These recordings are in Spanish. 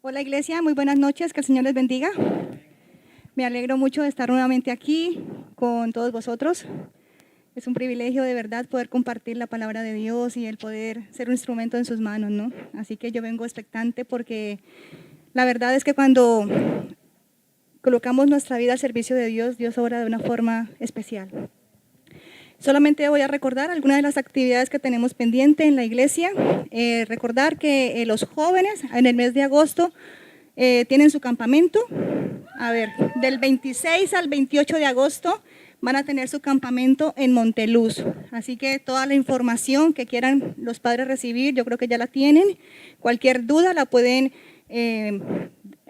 Hola iglesia, muy buenas noches, que el Señor les bendiga. Me alegro mucho de estar nuevamente aquí con todos vosotros. Es un privilegio de verdad poder compartir la palabra de Dios y el poder ser un instrumento en sus manos, ¿no? Así que yo vengo expectante porque la verdad es que cuando colocamos nuestra vida al servicio de Dios, Dios obra de una forma especial. Solamente voy a recordar algunas de las actividades que tenemos pendiente en la iglesia. Recordar que los jóvenes en el mes de agosto tienen su campamento. A ver, del 26 al 28 de agosto van a tener su campamento en Monteluz. Así que toda la información que quieran los padres recibir, yo creo que ya la tienen. Cualquier duda la pueden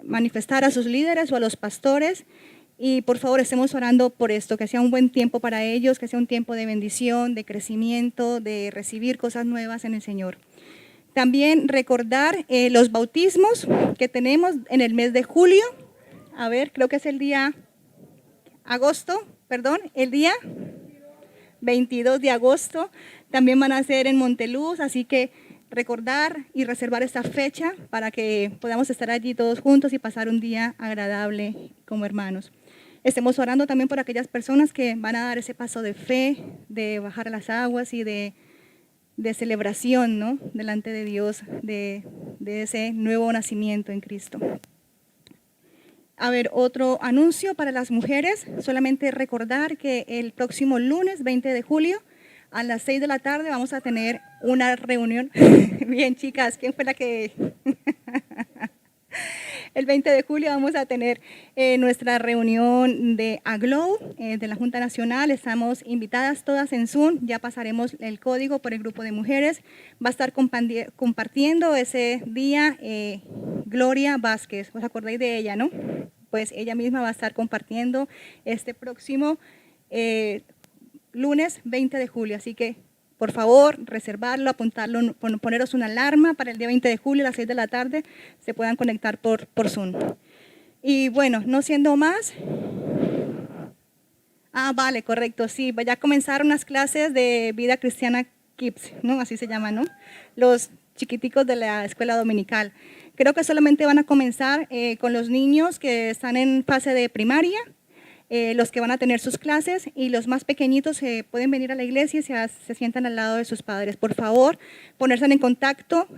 manifestar a sus líderes o a los pastores. Y por favor, estemos orando por esto, que sea un buen tiempo para ellos, que sea un tiempo de bendición, de crecimiento, de recibir cosas nuevas en el Señor. También recordar los bautismos que tenemos en el mes de julio. A ver, creo que es el día el día 22 de agosto. También van a ser en Monteluz, así que recordar y reservar esta fecha para que podamos estar allí todos juntos y pasar un día agradable como hermanos. Estemos orando también por aquellas personas que van a dar ese paso de fe, de bajar a las aguas y de celebración, ¿no? Delante de Dios, de ese nuevo nacimiento en Cristo. A ver, otro anuncio para las mujeres, solamente recordar que el próximo lunes 20 de julio a las 6 de la tarde vamos a tener una reunión. Bien, chicas, ¿quién fue la que...? El 20 de julio vamos a tener nuestra reunión de AGLOW, de la Junta Nacional. Estamos invitadas todas en Zoom, ya pasaremos el código por el grupo de mujeres. Va a estar compartiendo ese día Gloria Vázquez, ¿os acordáis de ella, no? Pues ella misma va a estar compartiendo este próximo lunes 20 de julio, así que por favor, reservarlo, apuntarlo, poneros una alarma para el día 20 de julio a las 6 de la tarde, se puedan conectar por Zoom. Y bueno, no siendo más, vale, correcto, sí, ya comenzaron las clases de Vida Cristiana Kids, ¿no? Así se llama, ¿no? Los chiquiticos de la escuela dominical. Creo que solamente van a comenzar con los niños que están en fase de primaria, los que van a tener sus clases, y los más pequeñitos pueden venir a la iglesia y se sientan al lado de sus padres. Por favor, ponerse en contacto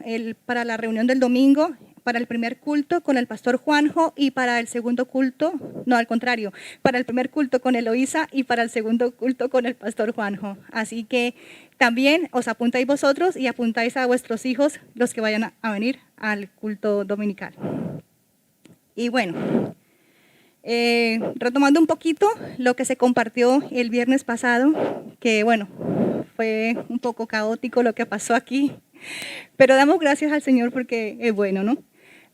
para la reunión del domingo, para el primer culto con el pastor Juanjo y para el segundo culto, no, al contrario, para el primer culto con Eloísa y para el segundo culto con el pastor Juanjo. Así que también os apuntáis vosotros y apuntáis a vuestros hijos los que vayan a venir al culto dominical. Y bueno, retomando un poquito lo que se compartió el viernes pasado, que bueno, fue un poco caótico lo que pasó aquí, pero damos gracias al Señor porque es bueno, ¿no?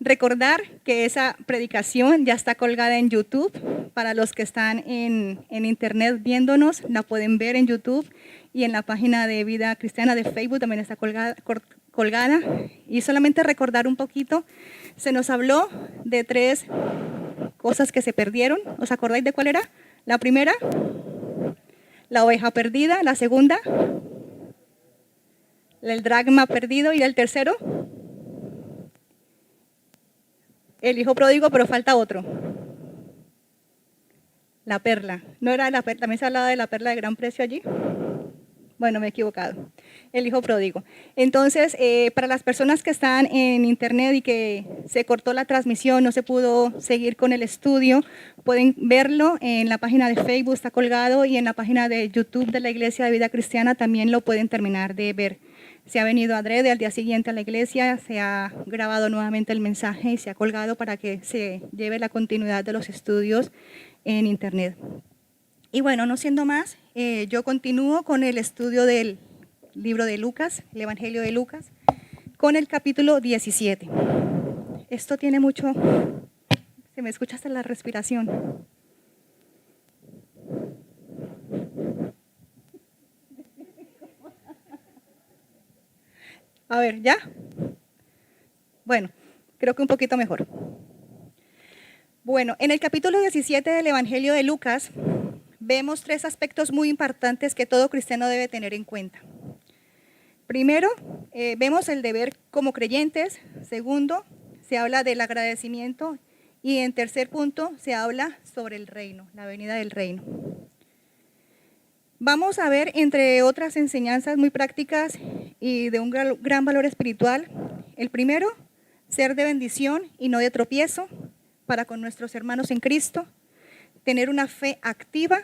Recordar que esa predicación ya está colgada en YouTube. Para los que están en internet viéndonos, la pueden ver en YouTube, y en la página de Vida Cristiana de Facebook también está colgada. Y solamente recordar un poquito, se nos habló de 3 cosas que se perdieron. ¿Os acordáis de cuál era? La primera, la oveja perdida. La segunda, el dracma perdido. Y el tercero, el hijo pródigo, pero falta otro. La perla. ¿No era la perla? ¿También se hablaba de la perla de gran precio allí? Bueno, me he equivocado. El hijo pródigo. Entonces, para las personas que están en internet y que se cortó la transmisión, no se pudo seguir con el estudio, pueden verlo en la página de Facebook, está colgado, y en la página de YouTube de la Iglesia de Vida Cristiana también lo pueden terminar de ver. Se ha venido adrede al día siguiente a la iglesia, se ha grabado nuevamente el mensaje y se ha colgado para que se lleve la continuidad de los estudios en internet. Y bueno, no siendo más, yo continúo con el estudio del libro de Lucas, el Evangelio de Lucas, con el capítulo 17. Esto tiene mucho, se me escucha hasta la respiración. A ver, ¿ya? Bueno, creo que un poquito mejor. Bueno, en el capítulo 17 del Evangelio de Lucas vemos 3 aspectos muy importantes que todo cristiano debe tener en cuenta. Primero, vemos el deber como creyentes. Segundo, se habla del agradecimiento y en tercer punto se habla sobre el reino, la venida del reino. Vamos a ver, entre otras enseñanzas muy prácticas y de un gran valor espiritual, el primero, ser de bendición y no de tropiezo para con nuestros hermanos en Cristo, tener una fe activa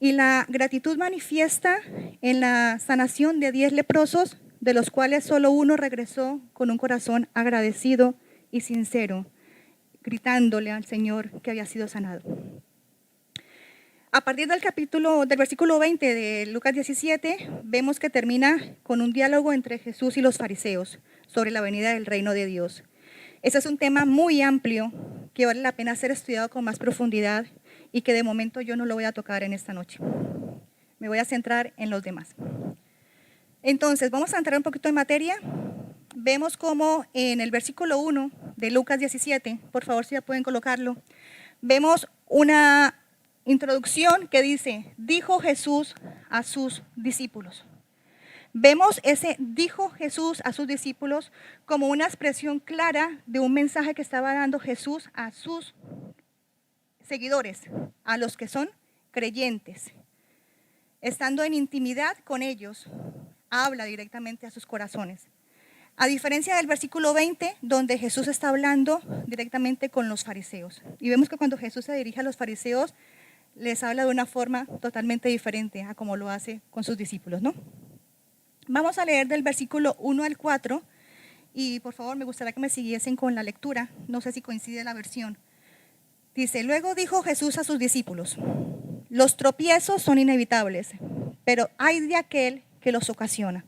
y la gratitud manifiesta en la sanación de 10 leprosos, de los cuales solo uno regresó con un corazón agradecido y sincero, gritándole al Señor que había sido sanado. A partir del versículo 20 de Lucas 17, vemos que termina con un diálogo entre Jesús y los fariseos sobre la venida del reino de Dios. Ese es un tema muy amplio que vale la pena ser estudiado con más profundidad y que de momento yo no lo voy a tocar en esta noche. Me voy a centrar en los demás. Entonces, vamos a entrar un poquito en materia. Vemos cómo en el versículo 1 de Lucas 17, por favor si ya pueden colocarlo, vemos una introducción que dice, dijo Jesús a sus discípulos. Vemos ese dijo Jesús a sus discípulos como una expresión clara de un mensaje que estaba dando Jesús a sus seguidores, a los que son creyentes. Estando en intimidad con ellos, habla directamente a sus corazones. A diferencia del versículo 20, donde Jesús está hablando directamente con los fariseos. Y vemos que cuando Jesús se dirige a los fariseos, les habla de una forma totalmente diferente a como lo hace con sus discípulos, ¿no? Vamos a leer del versículo 1 al 4 y por favor me gustaría que me siguiesen con la lectura, no sé si coincide la versión. Dice, luego dijo Jesús a sus discípulos, los tropiezos son inevitables, pero hay de aquel que los ocasiona.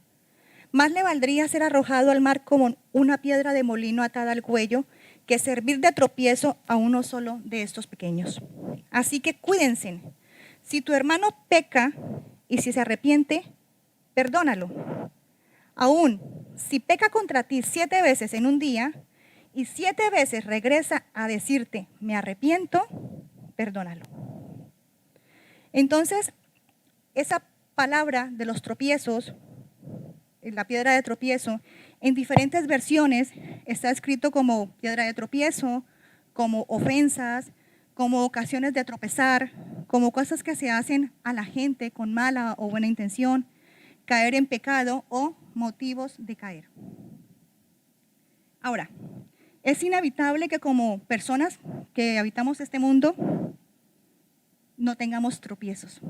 Más le valdría ser arrojado al mar como una piedra de molino atada al cuello que servir de tropiezo a uno solo de estos pequeños. Así que cuídense. Si tu hermano peca y si se arrepiente, perdónalo. Aún si peca contra ti 7 veces en un día y 7 veces regresa a decirte, me arrepiento, perdónalo. Entonces, esa palabra de los tropiezos, la piedra de tropiezo, en diferentes versiones está escrito como piedra de tropiezo, como ofensas, como ocasiones de tropezar, como cosas que se hacen a la gente con mala o buena intención, caer en pecado o motivos de caer. Ahora, es inevitable que como personas que habitamos este mundo no tengamos tropiezos.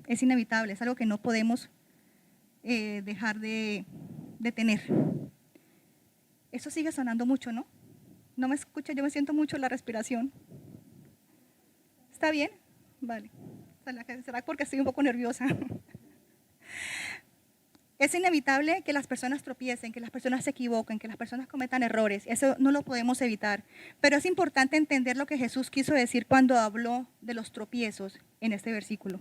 Es inevitable, es algo que no podemos dejar de tener. Eso sigue sonando mucho, ¿no? No me escucha, yo me siento mucho la respiración. ¿Está bien? Vale. ¿Será porque estoy un poco nerviosa? Es inevitable que las personas tropiecen, que las personas se equivoquen, que las personas cometan errores. Eso no lo podemos evitar. Pero es importante entender lo que Jesús quiso decir cuando habló de los tropiezos en este versículo,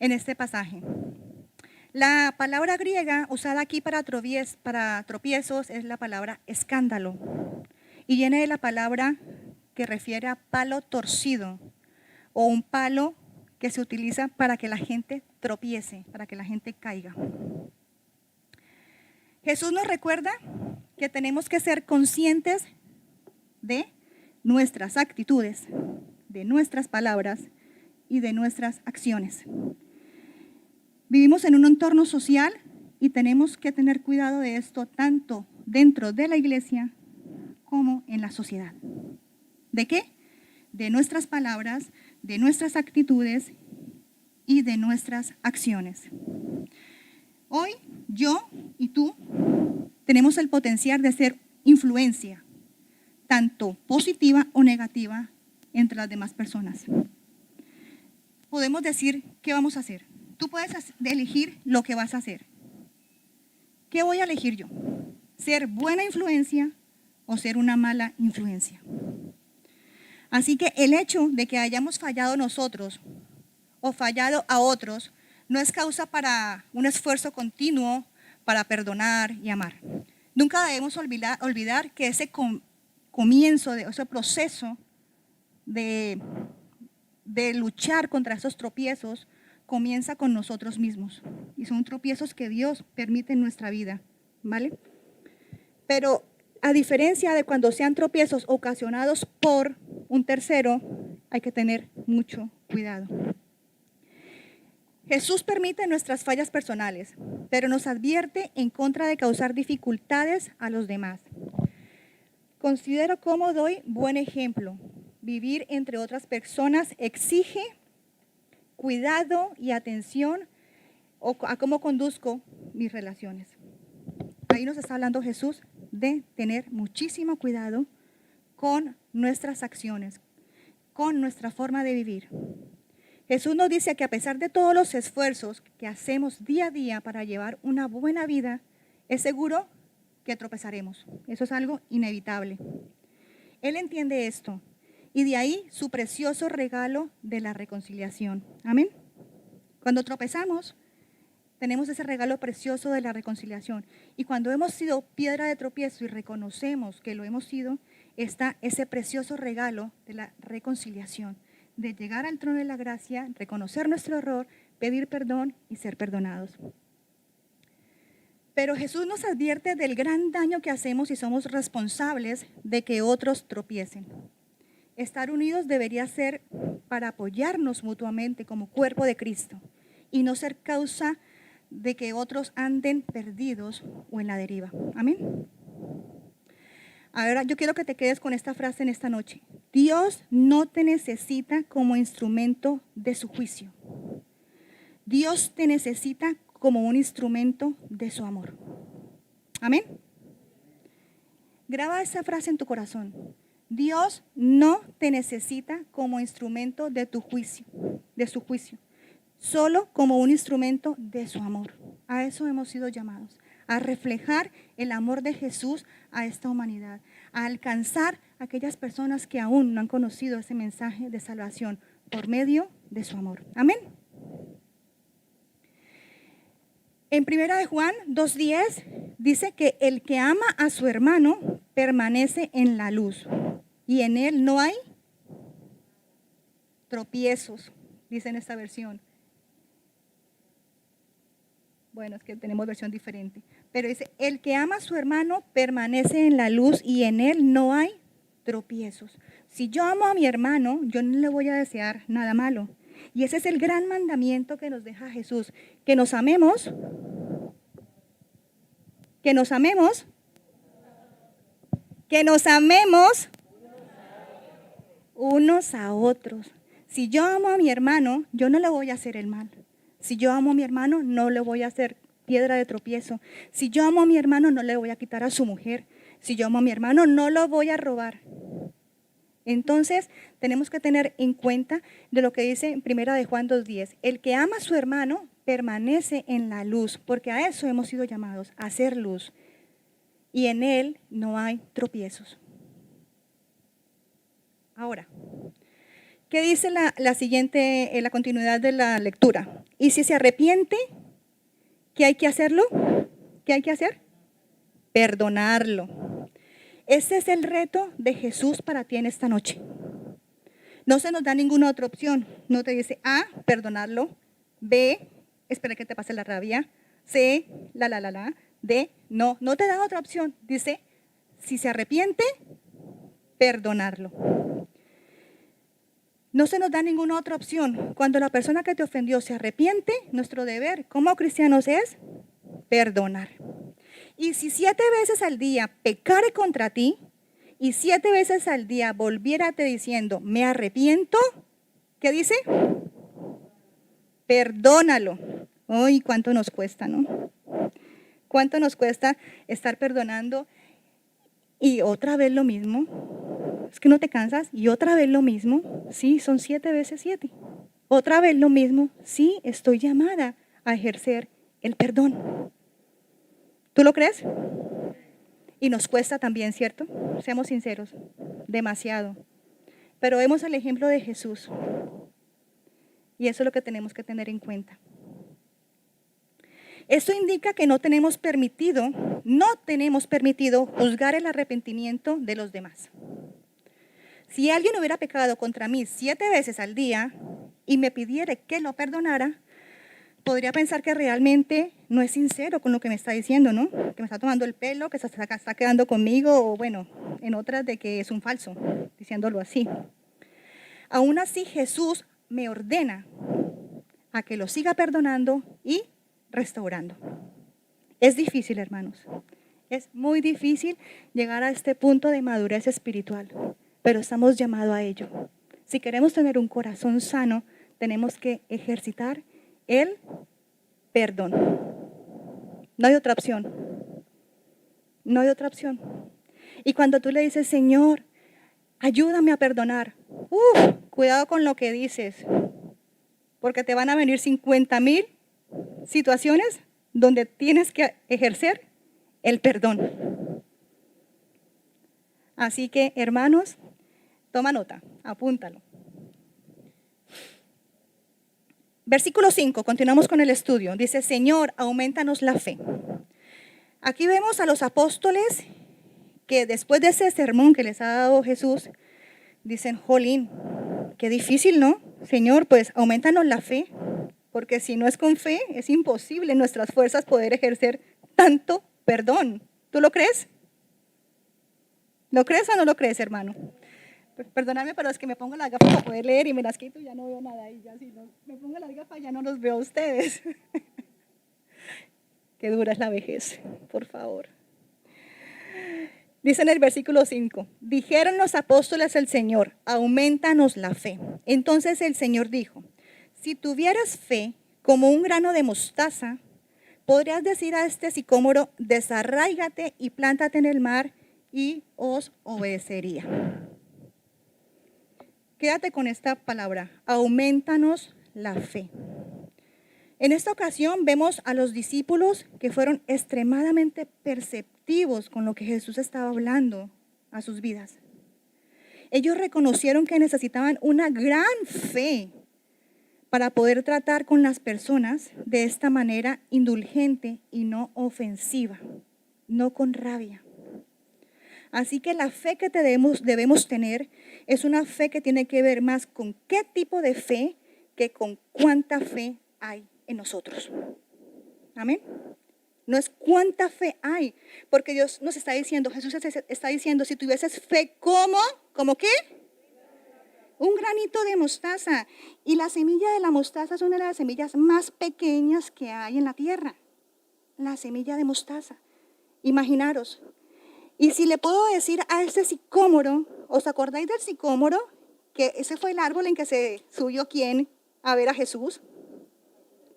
en este pasaje. La palabra griega usada aquí para tropiezos es la palabra escándalo y viene de la palabra que refiere a palo torcido o un palo que se utiliza para que la gente tropiece, para que la gente caiga. Jesús nos recuerda que tenemos que ser conscientes de nuestras actitudes, de nuestras palabras y de nuestras acciones. Vivimos en un entorno social y tenemos que tener cuidado de esto tanto dentro de la iglesia como en la sociedad. ¿De qué? De nuestras palabras, de nuestras actitudes y de nuestras acciones. Hoy, yo y tú tenemos el potencial de ser influencia, tanto positiva o negativa, entre las demás personas. Podemos decir qué vamos a hacer. Tú puedes elegir lo que vas a hacer. ¿Qué voy a elegir yo? ¿Ser buena influencia o ser una mala influencia? Así que el hecho de que hayamos fallado nosotros o fallado a otros no es causa para un esfuerzo continuo para perdonar y amar. Nunca debemos olvidar que ese comienzo, ese proceso de luchar contra esos tropiezos comienza con nosotros mismos. Y son tropiezos que Dios permite en nuestra vida, ¿vale? Pero A diferencia de cuando sean tropiezos ocasionados por un tercero, hay que tener mucho cuidado. Jesús permite nuestras fallas personales, pero nos advierte en contra de causar dificultades a los demás. Considero cómo doy buen ejemplo. Vivir entre otras personas exige cuidado y atención a cómo conduzco mis relaciones. Ahí nos está hablando Jesús de tener muchísimo cuidado con nuestras acciones, con nuestra forma de vivir. Jesús nos dice que a pesar de todos los esfuerzos que hacemos día a día para llevar una buena vida, es seguro que tropezaremos. Eso es algo inevitable. Él entiende esto y de ahí su precioso regalo de la reconciliación. Amén. Cuando tropezamos, tenemos ese regalo precioso de la reconciliación. Y cuando hemos sido piedra de tropiezo y reconocemos que lo hemos sido, está ese precioso regalo de la reconciliación, de llegar al trono de la gracia, reconocer nuestro error, pedir perdón y ser perdonados. Pero Jesús nos advierte del gran daño que hacemos si somos responsables de que otros tropiecen. Estar unidos debería ser para apoyarnos mutuamente como cuerpo de Cristo y no ser causa de que otros anden perdidos o en la deriva. Amén. Ahora yo quiero que te quedes con esta frase en esta noche. Dios no te necesita como instrumento de su juicio. Dios te necesita como un instrumento de su amor. Amén. Graba esa frase en tu corazón. Dios no te necesita como instrumento de tu juicio, de su juicio, solo como un instrumento de su amor. A eso hemos sido llamados, a reflejar el amor de Jesús a esta humanidad, a alcanzar a aquellas personas que aún no han conocido ese mensaje de salvación por medio de su amor. Amén. En 1 de Juan 2:10 dice que el que ama a su hermano permanece en la luz y en él no hay tropiezos, dice en esta versión. Bueno, es que tenemos versión diferente, pero dice, el que ama a su hermano permanece en la luz y en él no hay tropiezos. Si yo amo a mi hermano, yo no le voy a desear nada malo. Y ese es el gran mandamiento que nos deja Jesús, que nos amemos, que nos amemos, que nos amemos unos a otros. Si yo amo a mi hermano, yo no le voy a hacer el mal. Si yo amo a mi hermano, no le voy a hacer piedra de tropiezo. Si yo amo a mi hermano, no le voy a quitar a su mujer. Si yo amo a mi hermano, no lo voy a robar. Entonces, tenemos que tener en cuenta de lo que dice en 1 de Juan 2:10. El que ama a su hermano permanece en la luz, porque a eso hemos sido llamados, a hacer luz. Y en él no hay tropiezos. Ahora, ¿qué dice la siguiente, la continuidad de la lectura? Y si se arrepiente, ¿qué hay que hacerlo? ¿Qué hay que hacer? Perdonarlo. Ese es el reto de Jesús para ti en esta noche. No se nos da ninguna otra opción. No te dice A, perdonarlo. B, espera que te pase la rabia. C, la. D, no te da otra opción. Dice, si se arrepiente, perdonarlo. No se nos da ninguna otra opción. Cuando la persona que te ofendió se arrepiente, nuestro deber como cristianos es perdonar. Y si 7 veces al día pecare contra ti y 7 veces al día volviérate diciendo, me arrepiento, ¿qué dice? Perdónalo. Uy, ¿cuánto nos cuesta, no? ¿Cuánto nos cuesta estar perdonando y otra vez lo mismo? Es que no te cansas y otra vez lo mismo. Sí, son 7 veces 7. Otra vez lo mismo. Sí, estoy llamada a ejercer el perdón. ¿Tú lo crees? Y nos cuesta también, ¿cierto? Seamos sinceros, demasiado. Pero vemos el ejemplo de Jesús. Y eso es lo que tenemos que tener en cuenta. Esto indica que no tenemos permitido juzgar el arrepentimiento de los demás. Si alguien hubiera pecado contra mí 7 veces al día y me pidiera que lo perdonara, podría pensar que realmente no es sincero con lo que me está diciendo, ¿no? Que me está tomando el pelo, que se está quedando conmigo, o bueno, en otras de que es un falso, diciéndolo así. Aún así, Jesús me ordena a que lo siga perdonando y restaurando. Es difícil, hermanos. Es muy difícil llegar a este punto de madurez espiritual, pero estamos llamados a ello. Si queremos tener un corazón sano, tenemos que ejercitar el perdón. No hay otra opción. No hay otra opción. Y cuando tú le dices, Señor, ayúdame a perdonar, cuidado con lo que dices, porque te van a venir 50,000 situaciones donde tienes que ejercer el perdón. Así que, hermanos, toma nota, apúntalo. Versículo 5, continuamos con el estudio. Dice, Señor, aumentanos la fe. Aquí vemos a los apóstoles que después de ese sermón que les ha dado Jesús, dicen, jolín, qué difícil, ¿no? Señor, pues aumentanos la fe, porque si no es con fe, es imposible en nuestras fuerzas poder ejercer tanto perdón. ¿Tú lo crees? ¿Lo crees o no lo crees, hermano? Perdóname, pero es que me pongo las gafas para poder leer y me las quito y ya no veo nada. Y ya si no, me pongo las gafas ya no los veo a ustedes. Qué dura es la vejez, por favor. Dice en el versículo 5, dijeron los apóstoles al Señor, aumentanos la fe. Entonces el Señor dijo, si tuvieras fe como un grano de mostaza, podrías decir a este sicómoro, desarráigate y plántate en el mar y os obedecería. Quédate con esta palabra, aumentanos la fe. En esta ocasión vemos a los discípulos que fueron extremadamente perceptivos con lo que Jesús estaba hablando a sus vidas. Ellos reconocieron que necesitaban una gran fe para poder tratar con las personas de esta manera indulgente y no ofensiva, no con rabia. Así que la fe que debemos tener es una fe que tiene que ver más con qué tipo de fe que con cuánta fe hay en nosotros. Amén. No es cuánta fe hay, porque Dios nos está diciendo, Jesús está diciendo, si tuvieses fe ¿cómo qué? Un granito de mostaza. Y la semilla de la mostaza es una de las semillas más pequeñas que hay en la tierra. La semilla de mostaza. Imaginaros. Y si le puedo decir a este sicómoro, ¿os acordáis del sicómoro? Que ese fue el árbol en que se subió ¿quién? A ver a Jesús.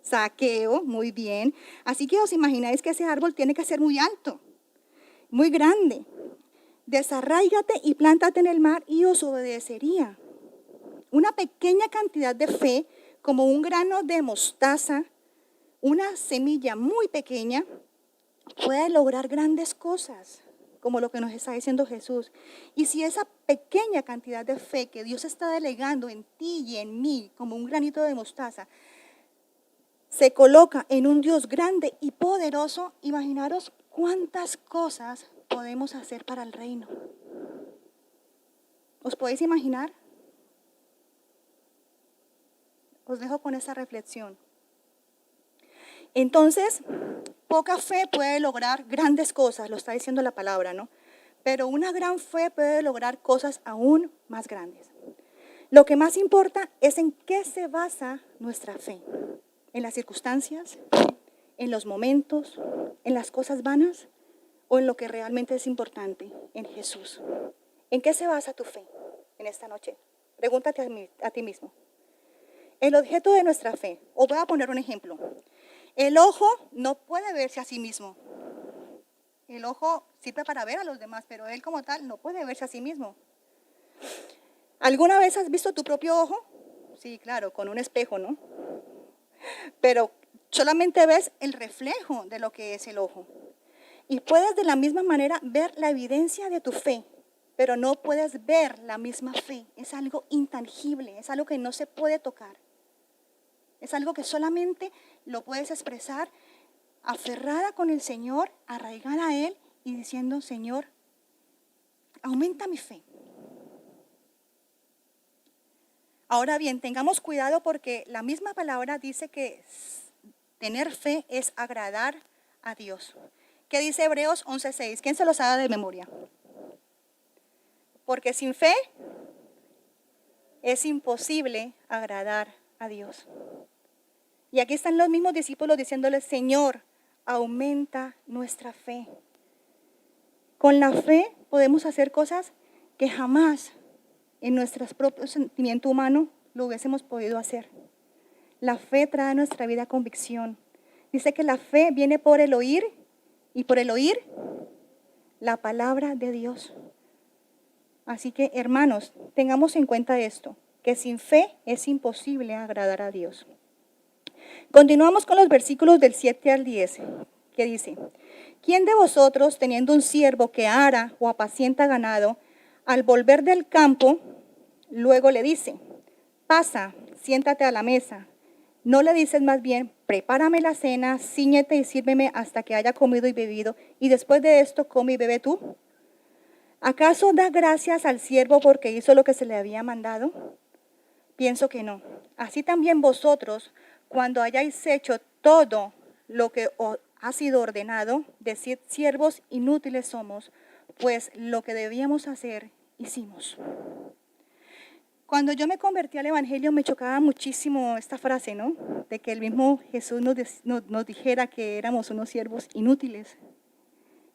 Zaqueo, muy bien. Así que os imagináis que ese árbol tiene que ser muy alto, muy grande. Desarráigate y plántate en el mar y os obedecería. Una pequeña cantidad de fe, como un grano de mostaza, una semilla muy pequeña, puede lograr grandes cosas, como lo que nos está diciendo Jesús. Y si esa pequeña cantidad de fe que Dios está delegando en ti y en mí, como un granito de mostaza, se coloca en un Dios grande y poderoso, imaginaros cuántas cosas podemos hacer para el reino. ¿Os podéis imaginar? Os dejo con esa reflexión. Entonces, poca fe puede lograr grandes cosas, lo está diciendo la palabra, ¿no? Pero una gran fe puede lograr cosas aún más grandes. Lo que más importa es en qué se basa nuestra fe. ¿En las circunstancias? ¿En los momentos? ¿En las cosas vanas? ¿O en lo que realmente es importante? En Jesús. ¿En qué se basa tu fe en esta noche? Pregúntate a ti mismo. El objeto de nuestra fe, os voy a poner un ejemplo. El ojo no puede verse a sí mismo. El ojo sirve para ver a los demás, pero él como tal no puede verse a sí mismo. ¿Alguna vez has visto tu propio ojo? Sí, claro, con un espejo, ¿no? Pero solamente ves el reflejo de lo que es el ojo. Y puedes de la misma manera ver la evidencia de tu fe, pero no puedes ver la misma fe. Es algo intangible, es algo que no se puede tocar. Es algo que solamente lo puedes expresar aferrada con el Señor, arraigada a Él y diciendo, Señor, aumenta mi fe. Ahora bien, tengamos cuidado porque la misma palabra dice que Tener fe es agradar a Dios. ¿Qué dice Hebreos 11:6? ¿Quién se lo sabe de memoria? Porque sin fe es imposible agradar a Dios. Y aquí están los mismos discípulos diciéndole, Señor, aumenta nuestra fe. Con la fe podemos hacer cosas que jamás en nuestro propio sentimiento humano lo hubiésemos podido hacer. La fe trae a nuestra vida convicción. Dice que la fe viene por el oír y por el oír la palabra de Dios. Así que, hermanos, tengamos en cuenta esto, que sin fe es imposible agradar a Dios. Continuamos con los versículos del 7 al 10, que dice, ¿quién de vosotros, teniendo un siervo que ara o apacienta ganado, al volver del campo, luego le dice, pasa, siéntate a la mesa? ¿No le dices más bien, prepárame la cena, cíñete y sírveme hasta que haya comido y bebido, y después de esto come y bebe tú? ¿Acaso da gracias al siervo porque hizo lo que se le había mandado? Pienso que no. Así también vosotros, cuando hayáis hecho todo lo que os ha sido ordenado, decid, siervos inútiles somos, pues lo que debíamos hacer, hicimos. Cuando yo me convertí al Evangelio me chocaba muchísimo esta frase, ¿no? De que el mismo Jesús nos dijera que éramos unos siervos inútiles.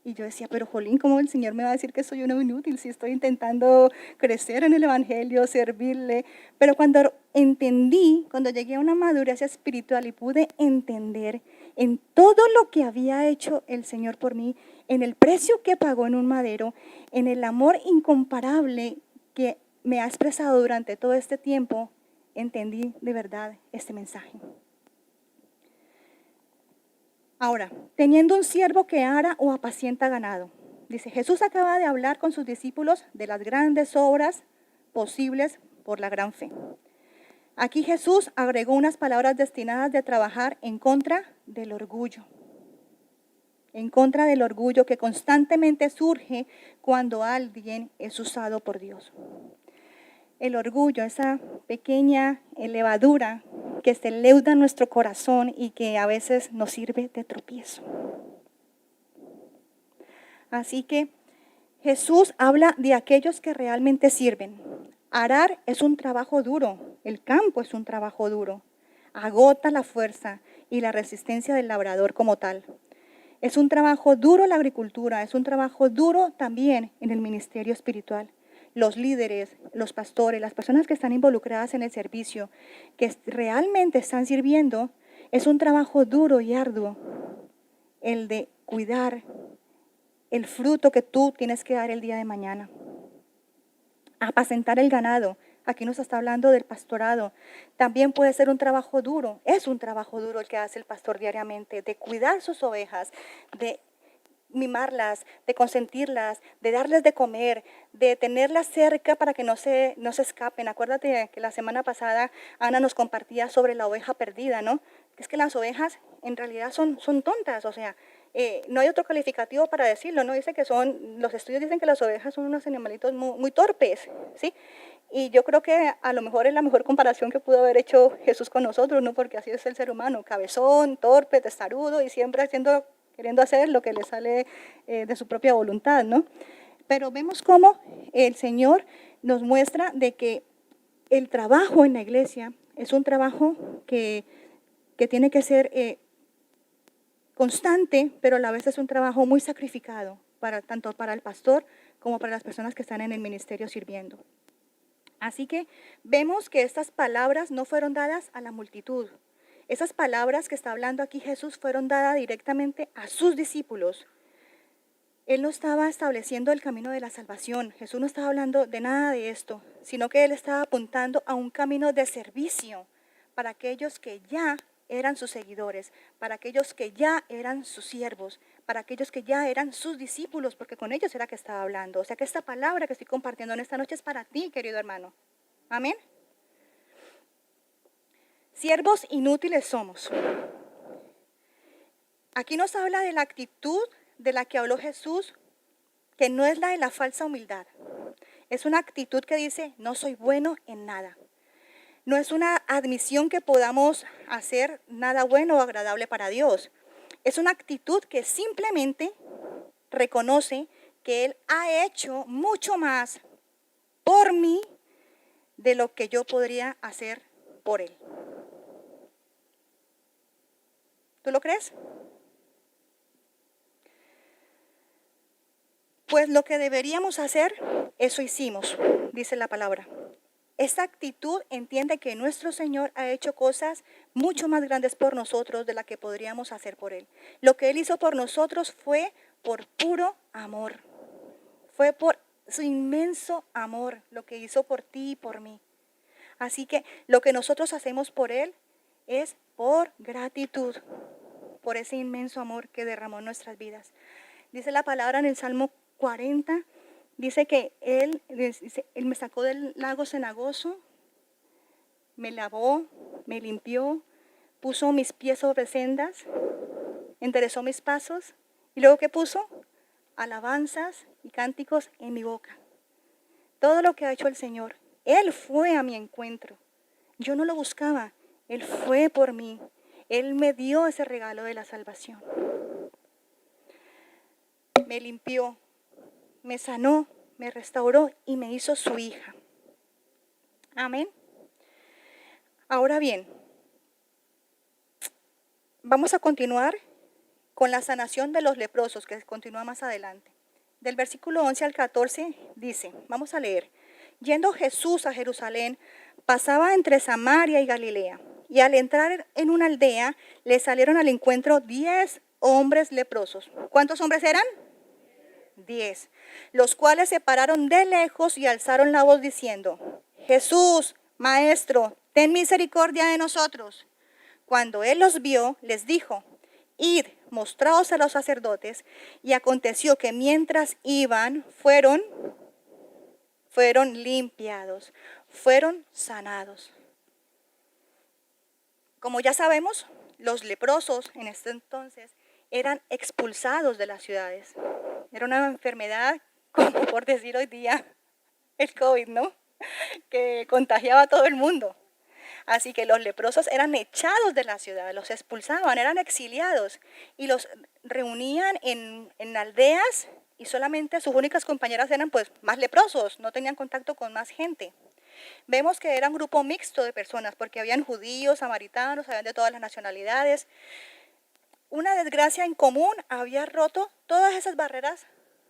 Y yo decía, pero jolín, ¿cómo el Señor me va a decir que soy uno inútil si estoy intentando crecer en el Evangelio, servirle? Pero cuando entendí, cuando llegué a una madurez espiritual y pude entender en todo lo que había hecho el Señor por mí, en el precio que pagó en un madero, en el amor incomparable que me ha expresado durante todo este tiempo, entendí de verdad este mensaje. Ahora, teniendo un siervo que ara o apacienta ganado. Dice, Jesús acaba de hablar con sus discípulos de las grandes obras posibles por la gran fe. Aquí Jesús agregó unas palabras destinadas de trabajar en contra del orgullo. En contra del orgullo que constantemente surge cuando alguien es usado por Dios. El orgullo, esa pequeña levadura que se leuda en nuestro corazón y que a veces nos sirve de tropiezo. Así que Jesús habla de aquellos que realmente sirven. Arar es un trabajo duro, el campo es un trabajo duro. Agota la fuerza y la resistencia del labrador como tal. Es un trabajo duro la agricultura, es un trabajo duro también en el ministerio espiritual. Los líderes, los pastores, las personas que están involucradas en el servicio, que realmente están sirviendo, es un trabajo duro y arduo, el de cuidar el fruto que tú tienes que dar el día de mañana. Apacentar el ganado, aquí nos está hablando del pastorado, también puede ser un trabajo duro, es un trabajo duro el que hace el pastor diariamente, de cuidar sus ovejas, de mimarlas, de consentirlas, de darles de comer, de tenerlas cerca para que no se escapen. Acuérdate que la semana pasada Ana nos compartía sobre la oveja perdida, ¿no? Es que las ovejas en realidad son tontas, o sea, no hay otro calificativo para decirlo, ¿no? Dice que los estudios dicen que las ovejas son unos animalitos muy torpes, ¿sí? Y yo creo que a lo mejor es la mejor comparación que pudo haber hecho Jesús con nosotros, ¿no? Porque así es el ser humano, cabezón, torpe, testarudo y siempre queriendo hacer lo que le sale de su propia voluntad, ¿no? Pero vemos cómo el Señor nos muestra de que el trabajo en la iglesia es un trabajo que tiene que ser constante, pero a la vez es un trabajo muy sacrificado, tanto para el pastor como para las personas que están en el ministerio sirviendo. Así que vemos que estas palabras no fueron dadas a la multitud. Esas palabras que está hablando aquí Jesús fueron dadas directamente a sus discípulos. Él no estaba estableciendo el camino de la salvación. Jesús no estaba hablando de nada de esto, sino que Él estaba apuntando a un camino de servicio para aquellos que ya eran sus seguidores, para aquellos que ya eran sus siervos, para aquellos que ya eran sus discípulos, porque con ellos era que estaba hablando. O sea que esta palabra que estoy compartiendo en esta noche es para ti, querido hermano. Amén. Siervos inútiles somos. Aquí nos habla de la actitud de la que habló Jesús, que no es la de la falsa humildad. Es una actitud que dice, no soy bueno en nada. no es una admisión que podamos hacer nada bueno o agradable para Dios. Es una actitud que simplemente reconoce que Él ha hecho mucho más por mí de lo que yo podría hacer por Él. ¿Tú lo crees? Pues lo que deberíamos hacer, eso hicimos, dice la palabra. Esta actitud entiende que nuestro Señor ha hecho cosas mucho más grandes por nosotros de las que podríamos hacer por Él. Lo que Él hizo por nosotros fue por puro amor. Fue por su inmenso amor lo que hizo por ti y por mí. Así que lo que nosotros hacemos por Él es por gratitud, por ese inmenso amor que derramó en nuestras vidas. Dice la palabra en el Salmo 40, dice que Él me sacó del lago cenagoso, me lavó, me limpió, puso mis pies sobre sendas, enderezó mis pasos. ¿Y luego qué puso? Alabanzas y cánticos en mi boca. Todo lo que ha hecho el Señor, Él fue a mi encuentro. Yo no lo buscaba, Él fue por mí. Él me dio ese regalo de la salvación. Me limpió, me sanó, me restauró y me hizo su hija. Amén. Ahora bien, vamos a continuar con la sanación de los leprosos, que continúa más adelante. Del versículo 11 al 14 dice, vamos a leer. Yendo Jesús a Jerusalén, pasaba entre Samaria y Galilea, y al entrar en una aldea, le salieron al encuentro 10 hombres leprosos. ¿Cuántos hombres eran? 10, los cuales se pararon de lejos y alzaron la voz diciendo, Jesús, Maestro, ten misericordia de nosotros. Cuando él los vio, les dijo, id, mostraos a los sacerdotes. Y aconteció que mientras iban, fueron limpiados, fueron sanados. Como ya sabemos, los leprosos en este entonces eran expulsados de las ciudades. Era una enfermedad, como por decir hoy día, el COVID, ¿no? Que contagiaba a todo el mundo. Así que los leprosos eran echados de la ciudad, los expulsaban, eran exiliados y los reunían en aldeas y solamente sus únicas compañeras eran pues más leprosos, no tenían contacto con más gente. Vemos que era un grupo mixto de personas porque habían judíos, samaritanos, habían de todas las nacionalidades. Una desgracia en común había roto todas esas barreras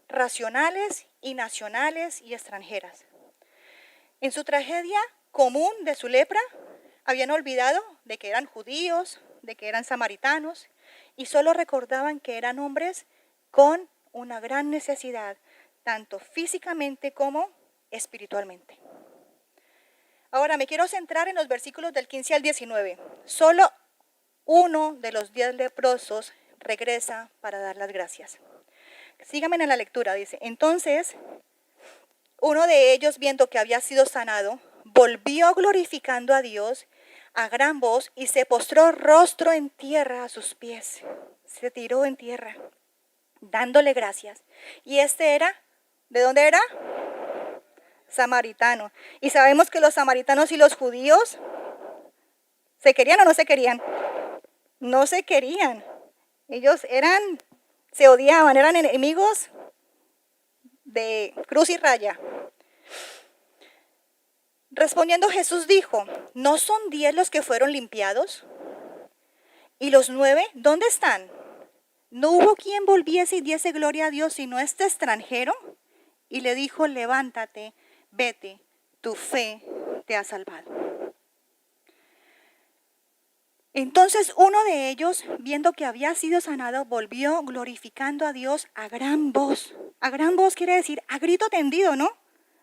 racionales y nacionales y extranjeras. En su tragedia común de su lepra, habían olvidado de que eran judíos, de que eran samaritanos, y solo recordaban que eran hombres con una gran necesidad, tanto físicamente como espiritualmente. Ahora me quiero centrar en los versículos del 15 al 19. Solo uno de los 10 leprosos regresa para dar las gracias. Síganme en la lectura, dice. Entonces, uno de ellos, viendo que había sido sanado, volvió glorificando a Dios a gran voz y se postró rostro en tierra a sus pies. Se tiró en tierra, dándole gracias. Y este era, ¿de dónde era? Samaritano. Y sabemos que los samaritanos y los judíos, ¿se querían o no se querían? No se querían. Ellos se odiaban, eran enemigos de cruz y raya. Respondiendo Jesús dijo, ¿no son 10 los que fueron limpiados? ¿Y los 9 dónde están? ¿No hubo quien volviese y diese gloria a Dios sino este extranjero? Y le dijo, levántate, vete, tu fe te ha salvado. Entonces uno de ellos, viendo que había sido sanado, volvió glorificando a Dios a gran voz. A gran voz quiere decir a grito tendido, ¿no?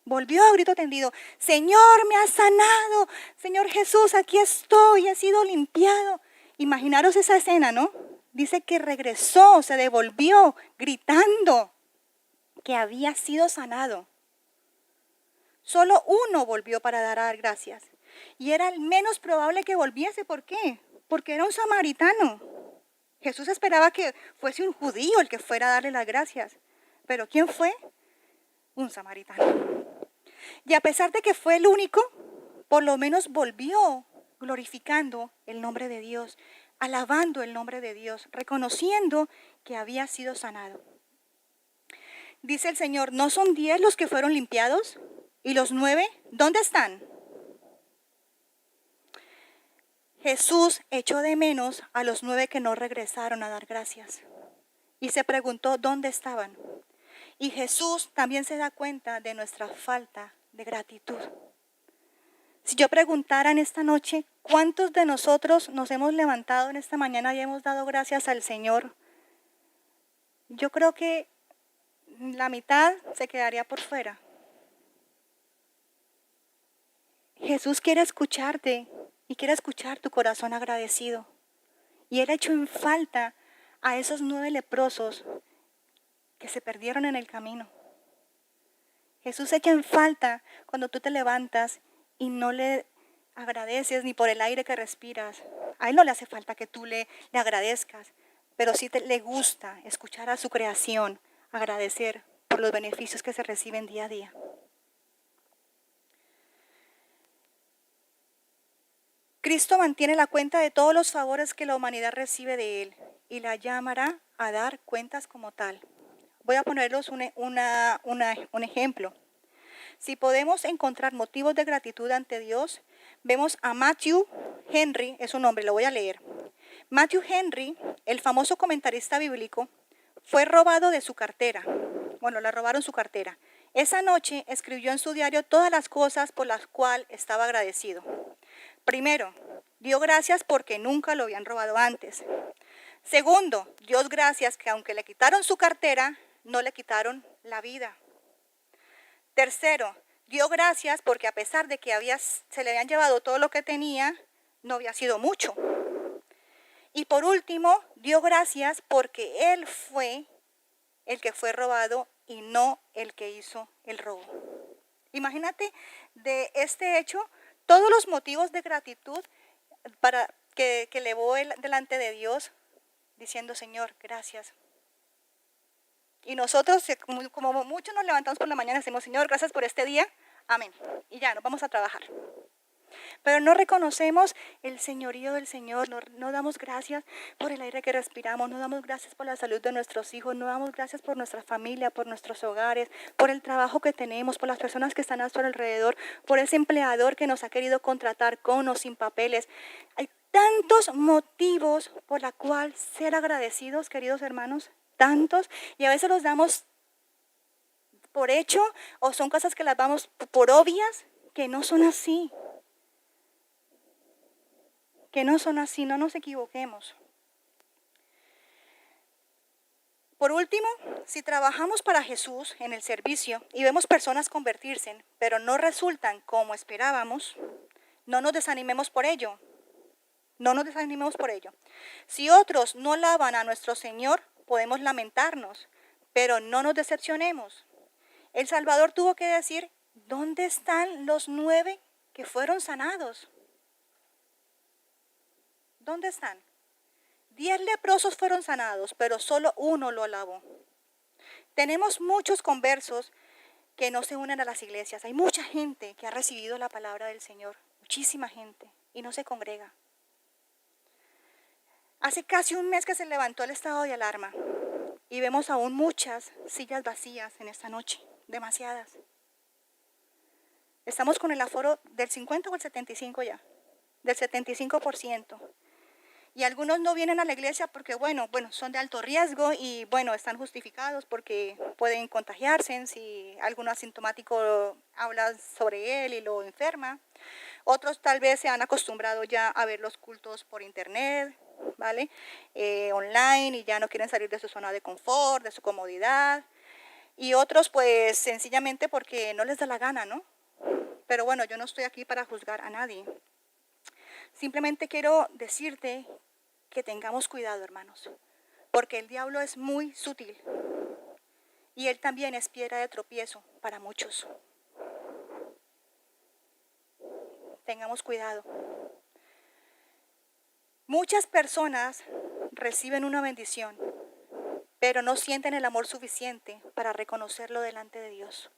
Volvió a grito tendido, Señor, me has sanado, Señor Jesús, aquí estoy, he sido limpiado. Imaginaros esa escena, ¿no? Dice que regresó, se devolvió, gritando que había sido sanado. Solo uno volvió para dar gracias. Y era el menos probable que volviese. ¿Por qué? Porque era un samaritano. Jesús esperaba que fuese un judío el que fuera a darle las gracias. Pero ¿quién fue? Un samaritano. Y a pesar de que fue el único, por lo menos volvió glorificando el nombre de Dios, alabando el nombre de Dios, reconociendo que había sido sanado. Dice el Señor, ¿no son 10 los que fueron limpiados? ¿Y los 9? ¿Dónde están? Jesús echó de menos a los 9 que no regresaron a dar gracias. Y se preguntó dónde estaban. Y Jesús también se da cuenta de nuestra falta de gratitud. Si yo preguntara en esta noche, ¿cuántos de nosotros nos hemos levantado en esta mañana y hemos dado gracias al Señor? Yo creo que la mitad se quedaría por fuera. Jesús quiere escucharte y quiere escuchar tu corazón agradecido. Y Él echó en falta a esos 9 leprosos que se perdieron en el camino. Jesús echa en falta cuando tú te levantas y no le agradeces ni por el aire que respiras. A Él no le hace falta que tú le agradezcas, pero sí le gusta escuchar a su creación, agradecer por los beneficios que se reciben día a día. Cristo mantiene la cuenta de todos los favores que la humanidad recibe de Él y la llamará a dar cuentas como tal. Voy a ponerles un ejemplo. Si podemos encontrar motivos de gratitud ante Dios, vemos a Matthew Henry, es un nombre, lo voy a leer. Matthew Henry, el famoso comentarista bíblico, fue robado de su cartera. Bueno, le robaron su cartera. Esa noche escribió en su diario todas las cosas por las cuales estaba agradecido. Primero, dio gracias porque nunca lo habían robado antes. Segundo, Dios gracias que aunque le quitaron su cartera, no le quitaron la vida. Tercero, dio gracias porque a pesar de que se le habían llevado todo lo que tenía, no había sido mucho. Y por último, dio gracias porque él fue el que fue robado y no el que hizo el robo. Imagínate de este hecho todos los motivos de gratitud para que elevó él delante de Dios, diciendo, Señor, gracias. Y nosotros, como muchos nos levantamos por la mañana, decimos, Señor, gracias por este día, amén. Y ya, nos vamos a trabajar. Pero no reconocemos el señorío del Señor, no damos gracias por el aire que respiramos, no damos gracias por la salud de nuestros hijos, no damos gracias por nuestra familia, por nuestros hogares, por el trabajo que tenemos, por las personas que están a nuestro alrededor, por ese empleador que nos ha querido contratar con o sin papeles. Hay tantos motivos por la cual ser agradecidos, queridos hermanos, tantos, y a veces los damos por hecho o son cosas que las damos por obvias, que no son así. Que no son así, no nos equivoquemos. Por último, si trabajamos para Jesús en el servicio y vemos personas convertirse, pero no resultan como esperábamos, no nos desanimemos por ello. No nos desanimemos por ello. Si otros no alaban a nuestro Señor, podemos lamentarnos, pero no nos decepcionemos. El Salvador tuvo que decir, ¿dónde están los 9 que fueron sanados? ¿Dónde están? 10 leprosos fueron sanados, pero solo uno lo alabó. Tenemos muchos conversos que no se unen a las iglesias. Hay mucha gente que ha recibido la palabra del Señor, muchísima gente, y no se congrega. Hace casi un mes que se levantó el estado de alarma y vemos aún muchas sillas vacías en esta noche, demasiadas. Estamos con el aforo del 50 o el 75 ya, del 75%. Y algunos no vienen a la iglesia porque, bueno, son de alto riesgo y, están justificados porque pueden contagiarse si algún asintomático habla sobre él y lo enferma. Otros tal vez se han acostumbrado ya a ver los cultos por internet, ¿vale? Online y ya no quieren salir de su zona de confort, de su comodidad. Y otros, pues, sencillamente porque no les da la gana, ¿no? Pero bueno, yo no estoy aquí para juzgar a nadie. Simplemente quiero decirte que tengamos cuidado, hermanos, porque el diablo es muy sutil y él también es piedra de tropiezo para muchos. Tengamos cuidado. Muchas personas reciben una bendición, pero no sienten el amor suficiente para reconocerlo delante de Dios.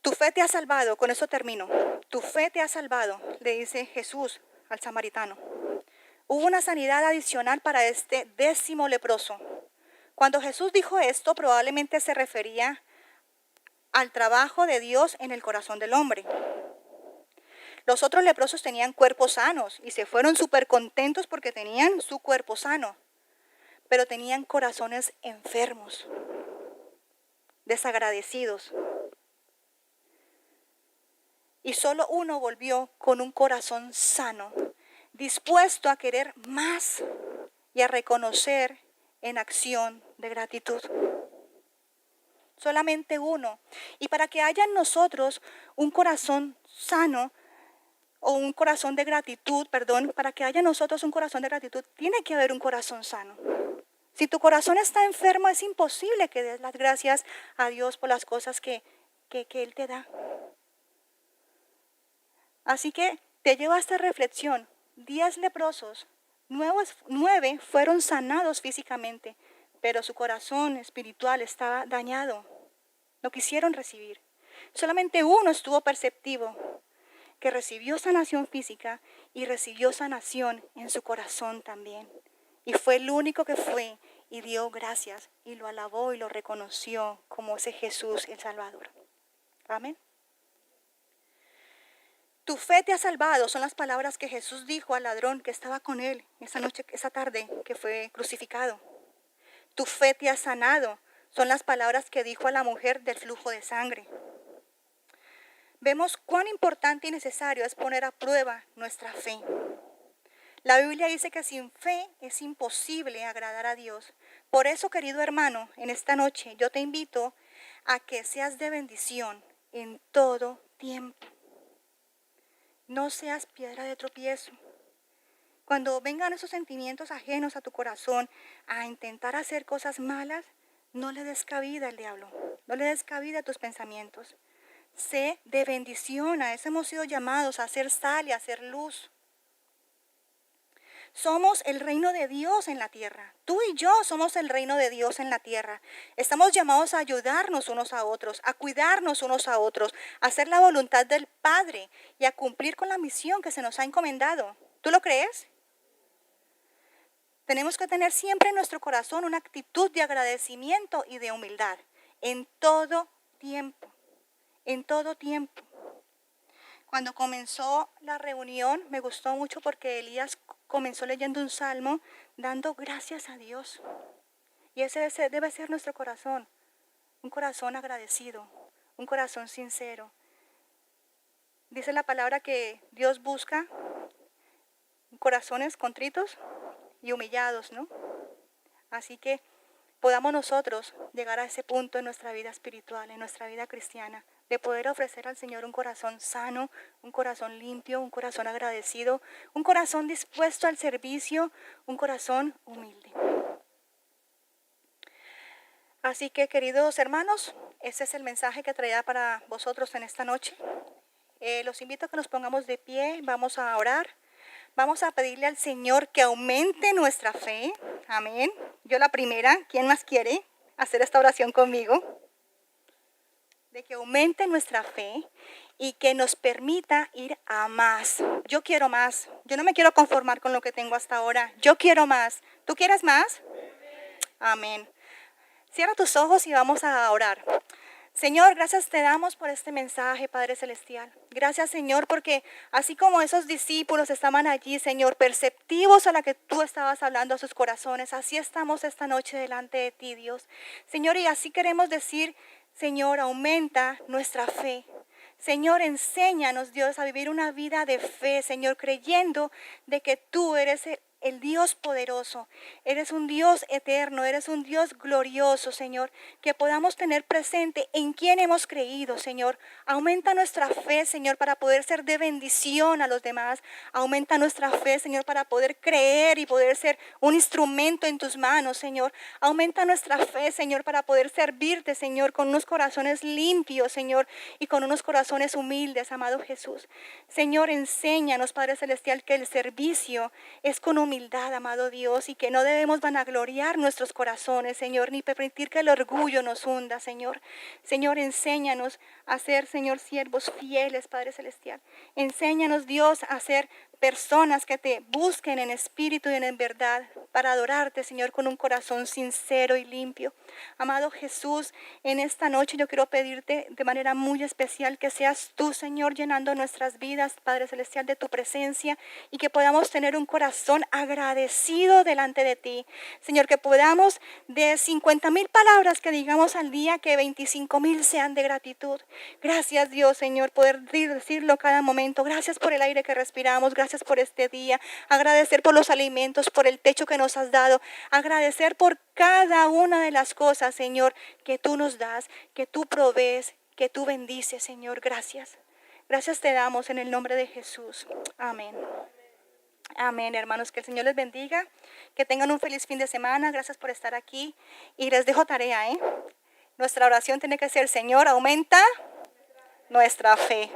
Tu fe te ha salvado, con eso termino. Tu fe te ha salvado, le dice Jesús al samaritano. Hubo una sanidad adicional para este 10º leproso. Cuando Jesús dijo esto, probablemente se refería al trabajo de Dios en el corazón del hombre. Los otros leprosos tenían cuerpos sanos y se fueron súper contentos porque tenían su cuerpo sano, pero tenían corazones enfermos, desagradecidos. Y solo uno volvió con un corazón sano, dispuesto a querer más y a reconocer en acción de gratitud. Solamente uno. Y para que haya en nosotros un corazón sano, o un corazón de gratitud, para que haya en nosotros un corazón de gratitud, tiene que haber un corazón sano. Si tu corazón está enfermo, es imposible que des las gracias a Dios por las cosas que Él te da. Así que te llevo a esta reflexión. 10 leprosos, 9 fueron sanados físicamente, pero su corazón espiritual estaba dañado. No quisieron recibir. Solamente uno estuvo perceptivo, que recibió sanación física y recibió sanación en su corazón también. Y fue el único que fue y dio gracias y lo alabó y lo reconoció como ese Jesús el Salvador. Amén. Tu fe te ha salvado, son las palabras que Jesús dijo al ladrón que estaba con él esa tarde que fue crucificado. Tu fe te ha sanado, son las palabras que dijo a la mujer del flujo de sangre. Vemos cuán importante y necesario es poner a prueba nuestra fe. La Biblia dice que sin fe es imposible agradar a Dios. Por eso, querido hermano, en esta noche yo te invito a que seas de bendición en todo tiempo. No seas piedra de tropiezo. Cuando vengan esos sentimientos ajenos a tu corazón a intentar hacer cosas malas, no le des cabida al diablo, no le des cabida a tus pensamientos. Sé de bendición, a eso hemos sido llamados, a hacer sal y a hacer luz. Somos el reino de Dios en la tierra. Tú y yo somos el reino de Dios en la tierra. Estamos llamados a ayudarnos unos a otros, a cuidarnos unos a otros, a hacer la voluntad del Padre y a cumplir con la misión que se nos ha encomendado. ¿Tú lo crees? Tenemos que tener siempre en nuestro corazón una actitud de agradecimiento y de humildad en todo tiempo. En todo tiempo. Cuando comenzó la reunión, me gustó mucho porque Elías comenzó leyendo un salmo, dando gracias a Dios. Y ese debe ser nuestro corazón, un corazón agradecido, un corazón sincero. Dice la palabra que Dios busca corazones contritos y humillados, ¿no? Así que podamos nosotros llegar a ese punto en nuestra vida espiritual, en nuestra vida cristiana, de poder ofrecer al Señor un corazón sano, un corazón limpio, un corazón agradecido, un corazón dispuesto al servicio, un corazón humilde. Así que, queridos hermanos, ese es el mensaje que traía para vosotros en esta noche. Los invito a que nos pongamos de pie, vamos a orar. Vamos a pedirle al Señor que aumente nuestra fe. Amén. Yo la primera. ¿Quién más quiere hacer esta oración conmigo? De que aumente nuestra fe y que nos permita ir a más. Yo quiero más. Yo no me quiero conformar con lo que tengo hasta ahora. Yo quiero más. ¿Tú quieres más? Amén. Cierra tus ojos y vamos a orar. Señor, gracias te damos por este mensaje, Padre Celestial. Gracias, Señor, porque así como esos discípulos estaban allí, Señor, perceptivos a la que tú estabas hablando a sus corazones, así estamos esta noche delante de ti, Dios. Señor, y así queremos decir, Señor, aumenta nuestra fe. Señor, enséñanos, Dios, a vivir una vida de fe, Señor, creyendo de que tú eres el Dios poderoso, eres un Dios eterno, eres un Dios glorioso, Señor, que podamos tener presente en quién hemos creído, Señor. Aumenta nuestra fe, Señor, para poder ser de bendición a los demás. Aumenta nuestra fe, Señor, para poder creer y poder ser un instrumento en tus manos, Señor. Aumenta nuestra fe, Señor, para poder servirte, Señor, con unos corazones limpios, Señor, y con unos corazones humildes, amado Jesús. Señor, enséñanos, Padre Celestial, que el servicio es con humildad. humildad, amado Dios, y que no debemos vanagloriar nuestros corazones, Señor, ni permitir que el orgullo nos hunda, Señor. Señor, enséñanos a ser, Señor, siervos fieles, Padre Celestial. Enséñanos, Dios, a ser personas que te busquen en espíritu y en verdad para adorarte, Señor, con un corazón sincero y limpio. Amado Jesús, en esta noche yo quiero pedirte de manera muy especial que seas tú, Señor, llenando nuestras vidas, Padre Celestial, de tu presencia y que podamos tener un corazón agradecido delante de ti. Señor, que podamos de 50,000 palabras que digamos al día, que 25,000 sean de gratitud. Gracias, Dios, Señor, poder decirlo cada momento. Gracias por el aire que respiramos. Gracias por este día. Agradecer por los alimentos, por el techo que nos has dado. Agradecer por cada una de las cosas, Señor, que tú nos das, que tú provees, que tú bendices, Señor. Gracias. Gracias te damos en el nombre de Jesús. Amén. Amén, hermanos. Que el Señor les bendiga. Que tengan un feliz fin de semana. Gracias por estar aquí. Y les dejo tarea, Nuestra oración tiene que ser: Señor, aumenta nuestra fe.